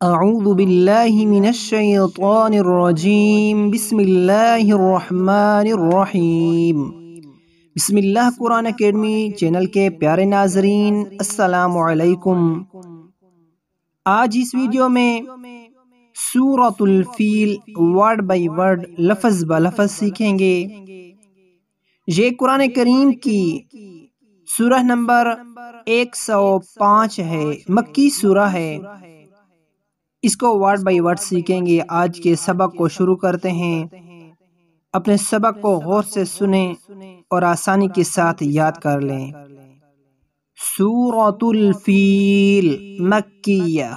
أعوذ بالله من الشيطان الرجيم بسم الله الرحمن الرحیم بسم اللہ قرآن اکیڈمی چینل کے پیارے ناظرین السلام علیکم۔ آج اس ویڈیو میں سورۃ الفیل ورڈ بائی ورڈ لفظ بلفظ سیکھیں گے۔ یہ قرآن کریم کی سورہ نمبر 105 ہے، مکی سورہ ہے۔ اس کو ورڈ بائی ورڈ سیکھیں گے۔ آج کے سبق کو شروع کرتے ہیں۔ اپنے سبق کو غور سے سنیں اور آسانی کے ساتھ یاد کر لیں۔ سورۃ الفیل مکیہ۔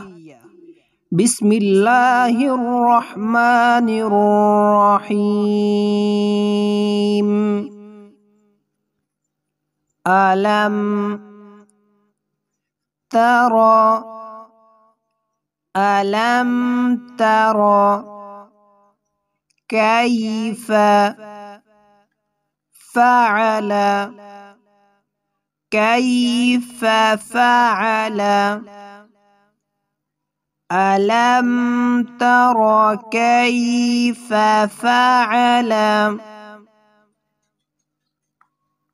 بسم اللہ الرحمن الرحیم۔ ألم تر كيف فعل ألم تر كيف فعل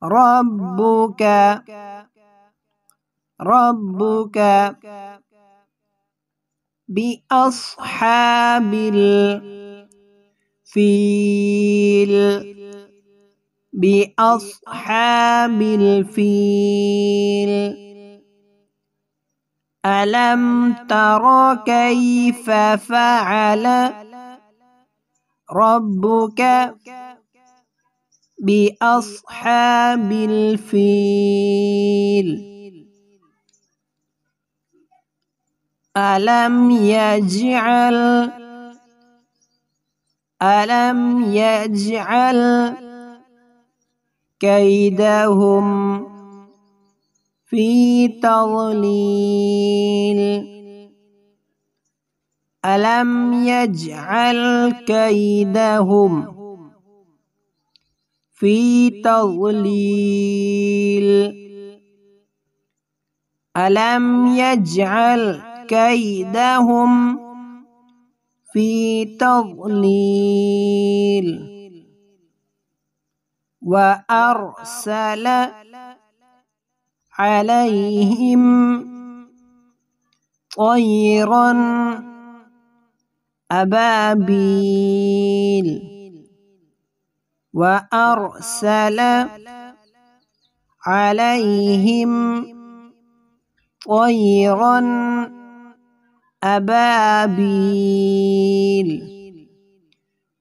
ربك بأصحاب الفيل ألم تر كيف فعل ربك بأصحاب الفيل ألم يجعل كيدهم في تضليل ألم يجعل كيدهم في تضليل ألم يجعل كيدهم في تضليل وأرسل عليهم طيرا أبابيل وأرسل عليهم طيرا أبابيل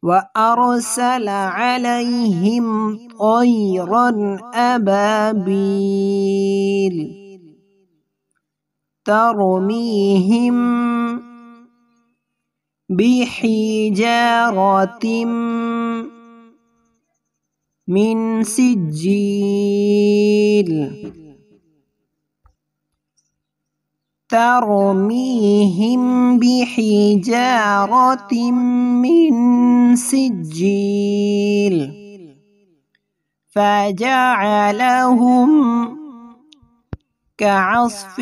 وأرسل عليهم طيرا أبابيل ترميهم بحجارة من سجيل ترميهم بحجارة من سجيل فجعلهم كعصف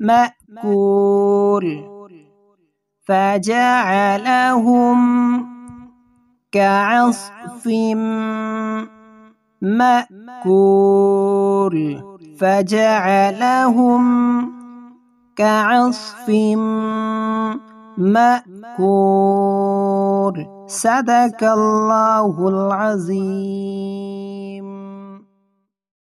مأكول فجعلهم كعصف مأكول فجعلهم كعصف مأكول صدق الله العظيم۔